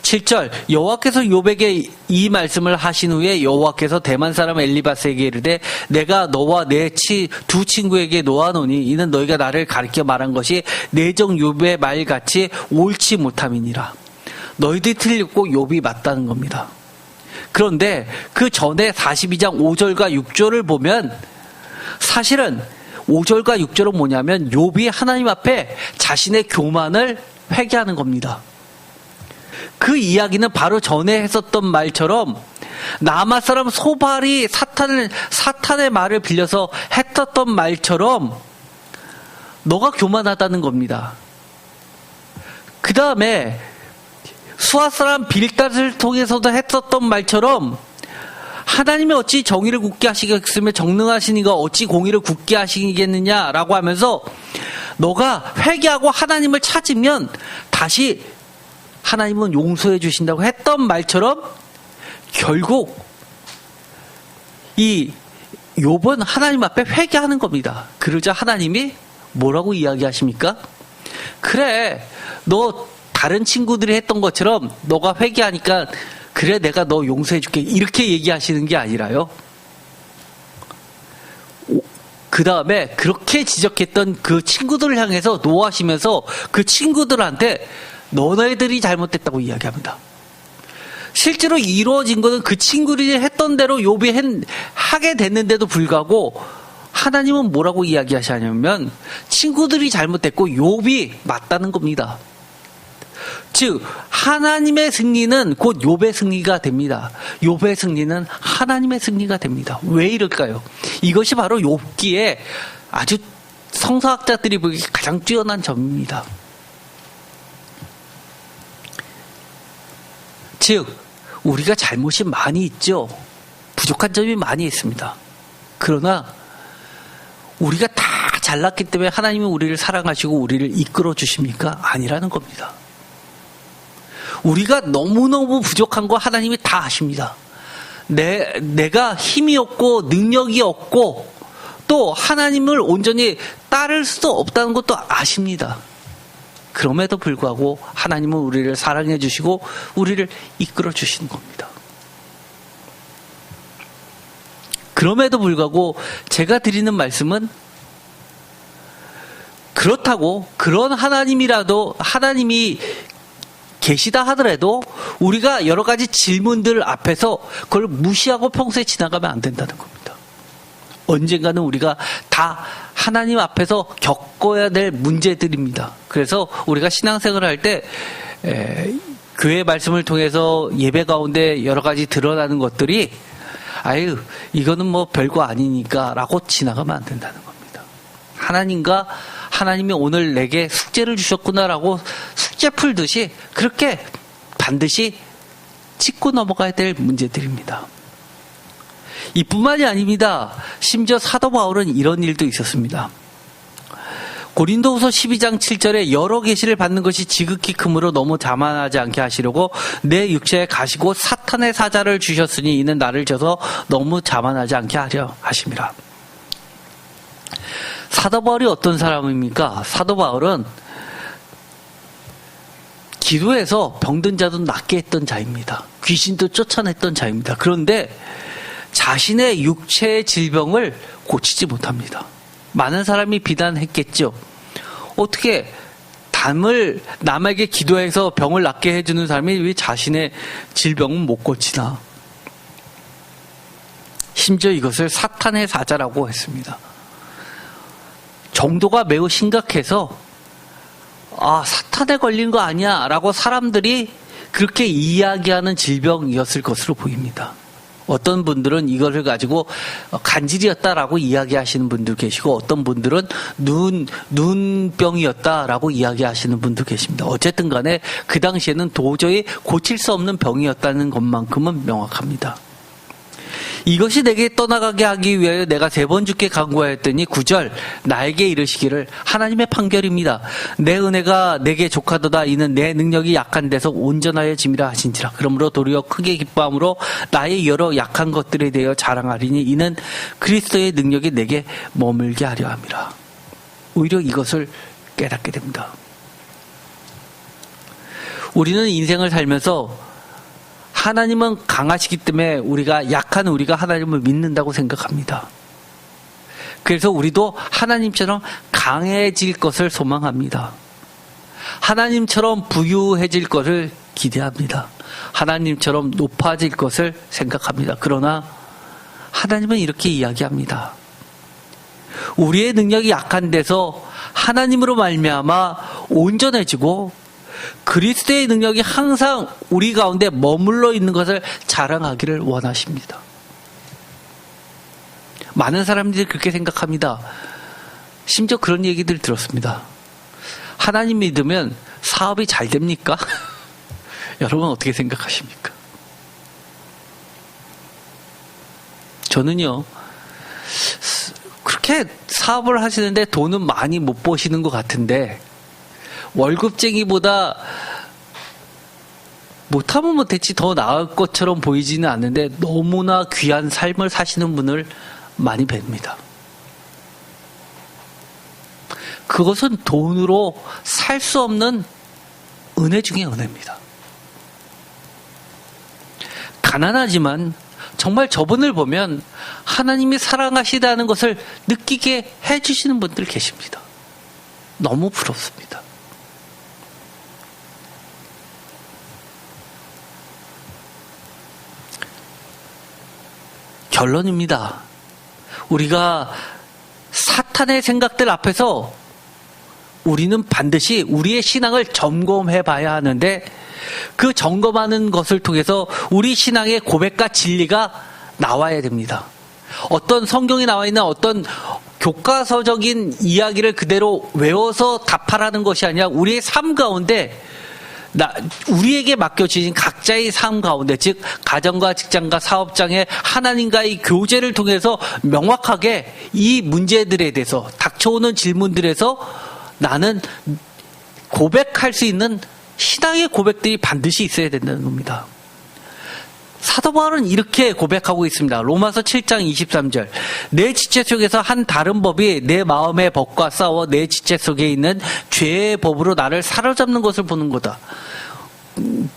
7절 여호와께서 욥에게 이 말씀을 하신 후에 여호와께서 대만 사람 엘리바스에게 이르되 내가 너와 내 두 친구에게 놓아노니 이는 너희가 나를 가리켜 말한 것이 내 종 욥의 말같이 옳지 못함이니라. 너희들이 틀렸고 욥이 맞다는 겁니다. 그런데 그 전에 42장 5절과 6절을 보면 사실은 5절과 6절은 뭐냐면 욥이 하나님 앞에 자신의 교만을 회개하는 겁니다. 그 이야기는 바로 전에 했었던 말처럼 나마 사람 소발이 사탄의 말을 빌려서 했었던 말처럼 너가 교만하다는 겁니다. 그 다음에 수아 사람 빌닷을 통해서도 했었던 말처럼 하나님이 어찌 정의를 굳게 하시겠으며 정능하신 이가 어찌 공의를 굳게 하시겠느냐라고 하면서 너가 회개하고 하나님을 찾으면 다시 하나님은 용서해 주신다고 했던 말처럼 결국 이 욥은 하나님 앞에 회개하는 겁니다. 그러자 하나님이 뭐라고 이야기하십니까? 그래, 너 다른 친구들이 했던 것처럼 너가 회개하니까 그래, 내가 너 용서해 줄게, 이렇게 얘기하시는 게 아니라요. 그 다음에 그렇게 지적했던 그 친구들을 향해서 노하시면서 그 친구들한테 너네들이 잘못됐다고 이야기합니다. 실제로 이루어진 것은 그 친구들이 했던 대로 욥이 하게 됐는데도 불구하고 하나님은 뭐라고 이야기하시냐면 친구들이 잘못됐고 욥이 맞다는 겁니다. 즉 하나님의 승리는 곧 욥의 승리가 됩니다. 욥의 승리는 하나님의 승리가 됩니다. 왜 이럴까요? 이것이 바로 욥기에 아주 성서학자들이 보기 가장 뛰어난 점입니다. 즉 우리가 잘못이 많이 있죠. 부족한 점이 많이 있습니다. 그러나 우리가 다 잘났기 때문에 하나님은 우리를 사랑하시고 우리를 이끌어 주십니까? 아니라는 겁니다. 우리가 너무너무 부족한 거 하나님이 다 아십니다. 내가 힘이 없고 능력이 없고 또 하나님을 온전히 따를 수도 없다는 것도 아십니다. 그럼에도 불구하고 하나님은 우리를 사랑해 주시고 우리를 이끌어 주시는 겁니다. 그럼에도 불구하고 제가 드리는 말씀은 그렇다고 그런 하나님이 계시다 하더라도 우리가 여러 가지 질문들 앞에서 그걸 무시하고 평소에 지나가면 안 된다는 겁니다. 언젠가는 우리가 다 하나님 앞에서 겪어야 될 문제들입니다. 그래서 우리가 신앙생활을 할 때 교회 말씀을 통해서 예배 가운데 여러 가지 드러나는 것들이 아유 이거는 뭐 별거 아니니까 라고 지나가면 안 된다는 겁니다. 하나님이 오늘 내게 숙제를 주셨구나라고 숙제 풀듯이 그렇게 반드시 짚고 넘어가야 될 문제들입니다. 이뿐만이 아닙니다. 심지어 사도 바울은 이런 일도 있었습니다. 고린도후서 12장 7절에 여러 계시를 받는 것이 지극히 크므로 너무 자만하지 않게 하시려고 내 육체에 가시고 사탄의 사자를 주셨으니 이는 나를 져서 너무 자만하지 않게 하려 하심이라. 사도 바울이 어떤 사람입니까? 사도 바울은 기도해서 병든 자도 낫게 했던 자입니다. 귀신도 쫓아냈던 자입니다. 그런데 자신의 육체의 질병을 고치지 못합니다. 많은 사람이 비난했겠죠. 어떻게 남에게 기도해서 병을 낫게 해주는 사람이 왜 자신의 질병은 못 고치나. 심지어 이것을 사탄의 사자라고 했습니다. 정도가 매우 심각해서 사탄에 걸린 거 아니야 라고 사람들이 그렇게 이야기하는 질병이었을 것으로 보입니다. 어떤 분들은 이것을 가지고 간질이었다라고 이야기하시는 분도 계시고 어떤 분들은 눈병이었다라고 이야기하시는 분도 계십니다. 어쨌든 간에 그 당시에는 도저히 고칠 수 없는 병이었다는 것만큼은 명확합니다. 이것이 내게 떠나가게 하기 위하여 내가 3번 주께 간구하였더니 9절 나에게 이르시기를 하나님의 판결입니다. 내 은혜가 내게 족하도다. 이는 내 능력이 약한 데서 온전하여 짐이라 하신지라. 그러므로 도리어 크게 기뻐함으로 나의 여러 약한 것들에 대하여 자랑하리니 이는 그리스도의 능력이 내게 머물게 하려 함이라. 오히려 이것을 깨닫게 됩니다. 우리는 인생을 살면서 하나님은 강하시기 때문에 약한 우리가 하나님을 믿는다고 생각합니다. 그래서 우리도 하나님처럼 강해질 것을 소망합니다. 하나님처럼 부유해질 것을 기대합니다. 하나님처럼 높아질 것을 생각합니다. 그러나 하나님은 이렇게 이야기합니다. 우리의 능력이 약한 데서 하나님으로 말미암아 온전해지고 그리스도의 능력이 항상 우리 가운데 머물러 있는 것을 자랑하기를 원하십니다. 많은 사람들이 그렇게 생각합니다. 심지어 그런 얘기들 들었습니다. 하나님 믿으면 사업이 잘 됩니까? 여러분 어떻게 생각하십니까? 저는요, 그렇게 사업을 하시는데 돈은 많이 못 버시는 것 같은데, 월급쟁이보다 못하면 못했지 더 나을 것처럼 보이지는 않는데 너무나 귀한 삶을 사시는 분을 많이 뵙니다. 그것은 돈으로 살 수 없는 은혜 중에 은혜입니다. 가난하지만 정말 저분을 보면 하나님이 사랑하시다는 것을 느끼게 해주시는 분들 계십니다. 너무 부럽습니다. 결론입니다. 우리가 사탄의 생각들 앞에서 우리는 반드시 우리의 신앙을 점검해 봐야 하는데, 그 점검하는 것을 통해서 우리 신앙의 고백과 진리가 나와야 됩니다. 어떤 성경에 나와 있는 어떤 교과서적인 이야기를 그대로 외워서 답하라는 것이 아니라 우리의 삶 가운데 우리에게 맡겨주신 각자의 삶 가운데, 즉 가정과 직장과 사업장의 하나님과의 교제를 통해서 명확하게 이 문제들에 대해서, 닥쳐오는 질문들에서 나는 고백할 수 있는 신앙의 고백들이 반드시 있어야 된다는 겁니다. 사도 바울은 이렇게 고백하고 있습니다. 로마서 7장 23절. 내 지체 속에서 한 다른 법이 내 마음의 법과 싸워 내 지체 속에 있는 죄의 법으로 나를 사로잡는 것을 보는 거다.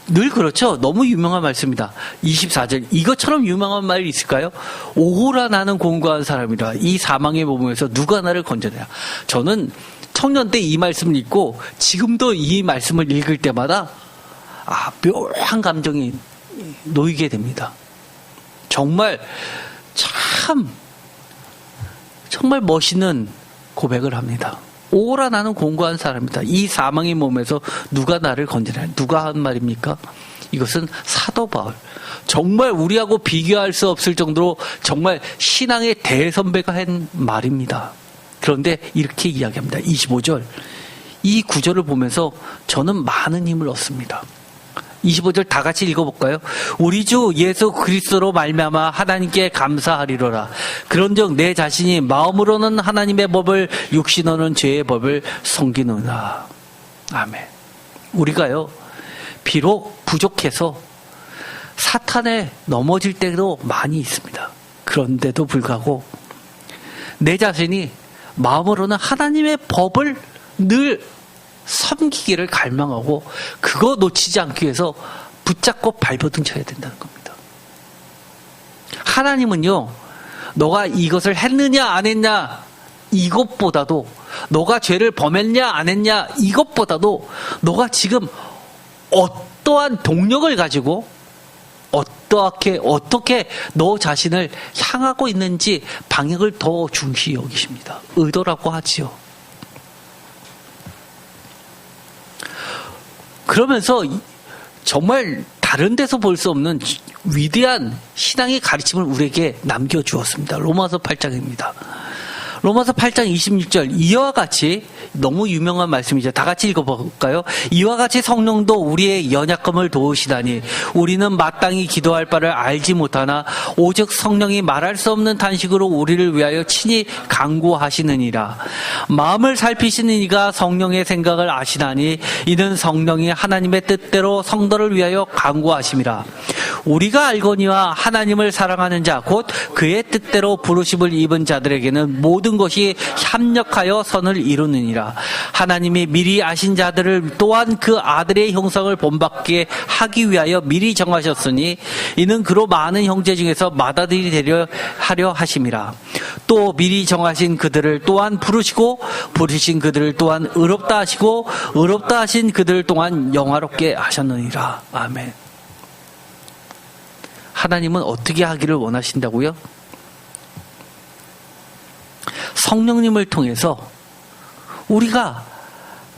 늘 그렇죠. 너무 유명한 말씀입니다. 24절. 이것처럼 유명한 말이 있을까요? 오호라 나는 공고한 사람이라 이 사망의 몸에서 누가 나를 건져내냐. 저는 청년 때 이 말씀을 읽고 지금도 이 말씀을 읽을 때마다 묘한 감정이 놓이게 됩니다. 정말 정말 멋있는 고백을 합니다. 오라 나는 공고한 사람이다. 이 사망의 몸에서 누가 나를 건지냐. 누가 한 말입니까? 이것은 사도 바울. 정말 우리하고 비교할 수 없을 정도로 정말 신앙의 대선배가 한 말입니다. 그런데 이렇게 이야기합니다. 25절. 이 구절을 보면서 저는 많은 힘을 얻습니다. 25절 다 같이 읽어볼까요? 우리 주 예수 그리스도로 말미암아 하나님께 감사하리로라. 그런즉 내 자신이 마음으로는 하나님의 법을, 육신으로는 죄의 법을 섬기노라. 아멘. 우리가요, 비록 부족해서 사탄에 넘어질 때도 많이 있습니다. 그런데도 불구하고 내 자신이 마음으로는 하나님의 법을 늘 섬기기를 갈망하고 그거 놓치지 않기 위해서 붙잡고 발버둥 쳐야 된다는 겁니다. 하나님은요, 너가 이것을 했느냐 안 했냐 이것보다도, 너가 죄를 범했냐 안 했냐 이것보다도 너가 지금 어떠한 동력을 가지고 어떻게 너 자신을 향하고 있는지 방향을 더 중시 여기십니다. 의도라고 하지요. 그러면서 정말 다른 데서 볼 수 없는 위대한 신앙의 가르침을 우리에게 남겨주었습니다. 로마서 8장입니다. 로마서 8장 26절. 이와 같이, 너무 유명한 말씀이죠. 다 같이 읽어볼까요? 이와 같이 성령도 우리의 연약함을 도우시다니 우리는 마땅히 기도할 바를 알지 못하나 오직 성령이 말할 수 없는 탄식으로 우리를 위하여 친히 간구하시느니라. 마음을 살피시는 이가 성령의 생각을 아시나니 이는 성령이 하나님의 뜻대로 성도를 위하여 간구하심이라. 우리가 알거니와 하나님을 사랑하는 자 곧 그의 뜻대로 부르심을 입은 자들에게는 모든 것이 협력하여 선을 이루느니라. 하나님이 미리 아신 자들을 또한 그 아들의 형상을 본받게 하기 위하여 미리 정하셨으니 이는 그로 많은 형제 중에서 맏아들이 되려 하려 하심이라. 또 미리 정하신 그들을 또한 부르시고 부르신 그들을 또한 의롭다 하시고 의롭다 하신 그들을 또한 영화롭게 하셨느니라. 아멘. 하나님은 어떻게 하기를 원하신다고요? 성령님을 통해서 우리가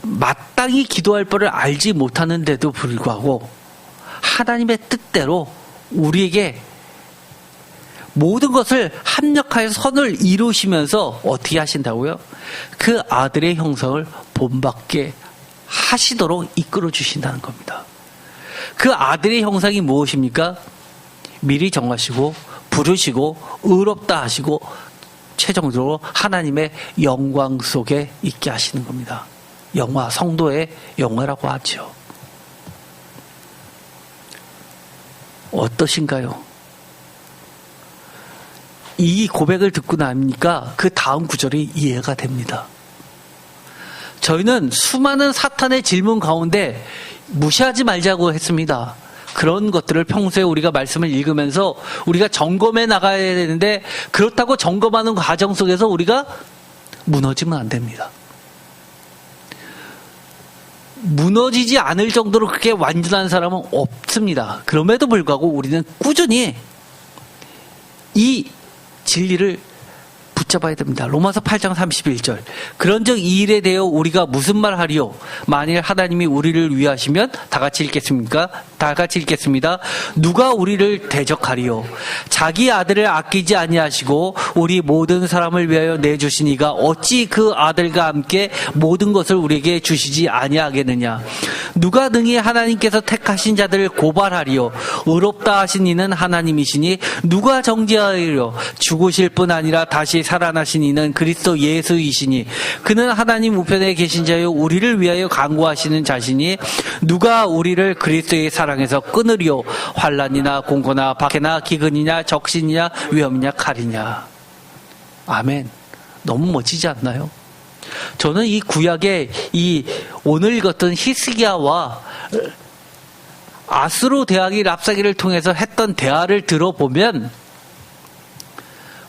마땅히 기도할 바를 알지 못하는데도 불구하고 하나님의 뜻대로 우리에게 모든 것을 합력하여 선을 이루시면서 어떻게 하신다고요? 그 아들의 형상을 본받게 하시도록 이끌어 주신다는 겁니다. 그 아들의 형상이 무엇입니까? 미리 정하시고 부르시고 의롭다 하시고 최종적으로 하나님의 영광 속에 있게 하시는 겁니다. 영화, 성도의 영화라고 하죠. 어떠신가요? 이 고백을 듣고 나니까 그 다음 구절이 이해가 됩니다. 저희는 수많은 사탄의 질문 가운데 무시하지 말자고 했습니다. 그런 것들을 평소에 우리가 말씀을 읽으면서 우리가 점검해 나가야 되는데, 그렇다고 점검하는 과정 속에서 우리가 무너지면 안 됩니다. 무너지지 않을 정도로 그렇게 완전한 사람은 없습니다. 그럼에도 불구하고 우리는 꾸준히 이 진리를 붙잡아야 됩니다. 로마서 8장 31절. 그런즉 이 일에 대하여 우리가 무슨 말 하리요? 만일 하나님이 우리를 위하시면 다 같이 읽겠습니까? 다 같이 읽겠습니다. 누가 우리를 대적하리요? 자기 아들을 아끼지 아니하시고 우리 모든 사람을 위하여 내주시니가 어찌 그 아들과 함께 모든 것을 우리에게 주시지 아니하겠느냐? 누가 능히 하나님께서 택하신 자들을 고발하리요? 의롭다 하신 이는 하나님이시니 누가 정죄하리요? 죽으실 뿐 아니라 다시 살아나신 이는 그리스도 예수이시니 그는 하나님 우편에 계신 자요 우리를 위하여 간구하시는 자시니 누가 우리를 그리스도의 사랑에서 끊으리요? 환난이나 공고나 박해나 기근이냐 적신이냐 위험이냐 칼이냐. 아멘. 너무 멋지지 않나요? 저는 이 구약의 이 오늘 읽었던 히스기야와 아수르 대왕이 랍사기를 통해서 했던 대화를 들어보면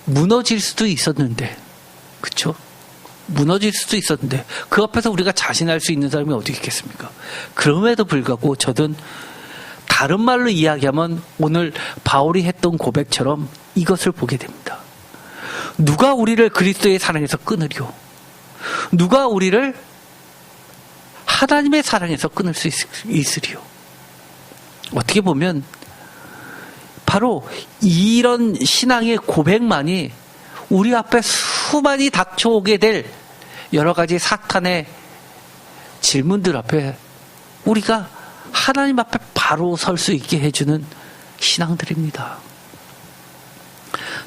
무너질 수도 있었는데, 그쵸? 무너질 수도 있었는데 그 앞에서 우리가 자신할 수 있는 사람이 어디 있겠습니까? 그럼에도 불구하고 저는 다른 말로 이야기하면 오늘 바울이 했던 고백처럼 이것을 보게 됩니다. 누가 우리를 그리스도의 사랑에서 끊으리요? 누가 우리를 하나님의 사랑에서 끊을 수 있으리요? 어떻게 보면 바로 이런 신앙의 고백만이 우리 앞에 수많이 닥쳐오게 될 여러 가지 사탄의 질문들 앞에 우리가 하나님 앞에 바로 설 수 있게 해주는 신앙들입니다.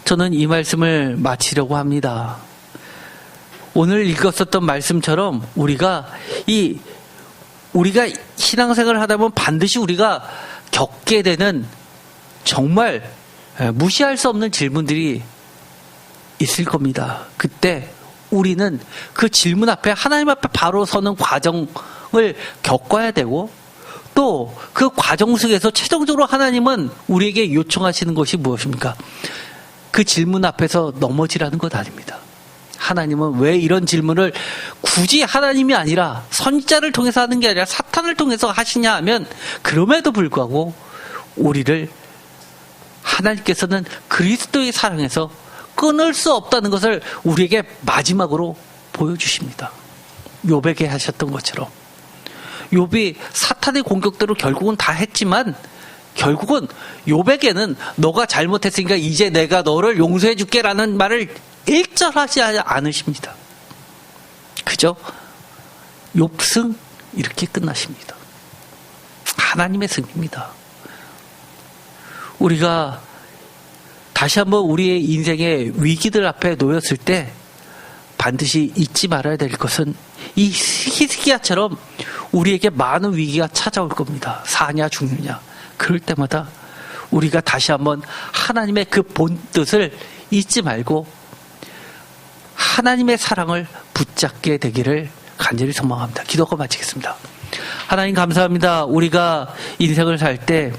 저는 이 말씀을 마치려고 합니다. 오늘 읽었었던 말씀처럼 우리가 신앙생활을 하다 보면 반드시 우리가 겪게 되는 정말 무시할 수 없는 질문들이 있을 겁니다. 그때 우리는 그 질문 앞에 하나님 앞에 바로 서는 과정을 겪어야 되고, 또 그 과정 속에서 최종적으로 하나님은 우리에게 요청하시는 것이 무엇입니까? 그 질문 앞에서 넘어지라는 것 아닙니다. 하나님은 왜 이런 질문을 굳이 하나님이 아니라 선지자를 통해서 하는 게 아니라 사탄을 통해서 하시냐 하면, 그럼에도 불구하고 우리를 하나님께서는 그리스도의 사랑에서 끊을 수 없다는 것을 우리에게 마지막으로 보여주십니다. 욥에게 하셨던 것처럼. 욥이 사탄의 공격대로 결국은 다 했지만 결국은 욥에게는 너가 잘못했으니까 이제 내가 너를 용서해 줄게라는 말을 일절하지 않으십니다. 그죠? 욥승 이렇게 끝나십니다. 하나님의 승입니다. 우리가 다시 한번 우리의 인생의 위기들 앞에 놓였을 때 반드시 잊지 말아야 될 것은 이 히스기야처럼 우리에게 많은 위기가 찾아올 겁니다. 사냐 죽느냐. 그럴 때마다 우리가 다시 한번 하나님의 그 본뜻을 잊지 말고 하나님의 사랑을 붙잡게 되기를 간절히 소망합니다. 기도가 마치겠습니다. 하나님 감사합니다. 우리가 인생을 살 때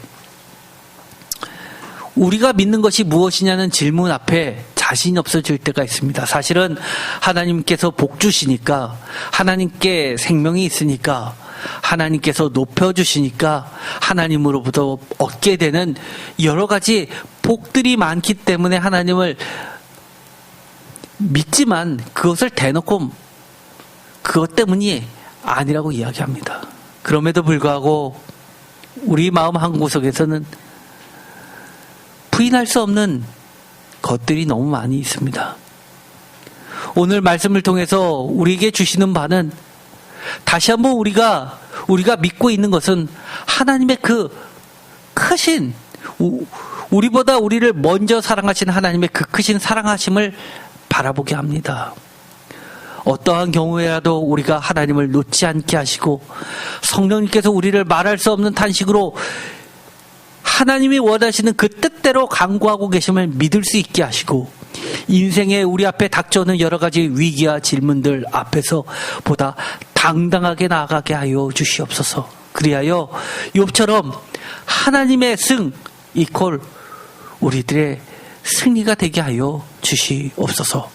우리가 믿는 것이 무엇이냐는 질문 앞에 자신이 없어질 때가 있습니다. 사실은 하나님께서 복 주시니까, 하나님께 생명이 있으니까, 하나님께서 높여주시니까 하나님으로부터 얻게 되는 여러 가지 복들이 많기 때문에 하나님을 믿지만 그것을 대놓고 그것 때문이 아니라고 이야기합니다. 그럼에도 불구하고 우리 마음 한구석에서는 부인할 수 없는 것들이 너무 많이 있습니다. 오늘 말씀을 통해서 우리에게 주시는 바는 다시 한번 우리가 믿고 있는 것은 하나님의 그 크신, 우리보다 우리를 먼저 사랑하신 하나님의 그 크신 사랑하심을 바라보게 합니다. 어떠한 경우에라도 우리가 하나님을 놓지 않게 하시고 성령님께서 우리를 말할 수 없는 탄식으로 하나님이 원하시는 그 뜻대로 간구하고 계심을 믿을 수 있게 하시고 인생에 우리 앞에 닥쳐오는 여러 가지 위기와 질문들 앞에서 보다 당당하게 나아가게 하여 주시옵소서. 그리하여 욥처럼 하나님의 승 이퀄 우리들의 승리가 되게 하여 주시옵소서.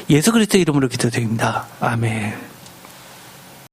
예수 그리스도의 이름으로 기도드립니다. 아멘.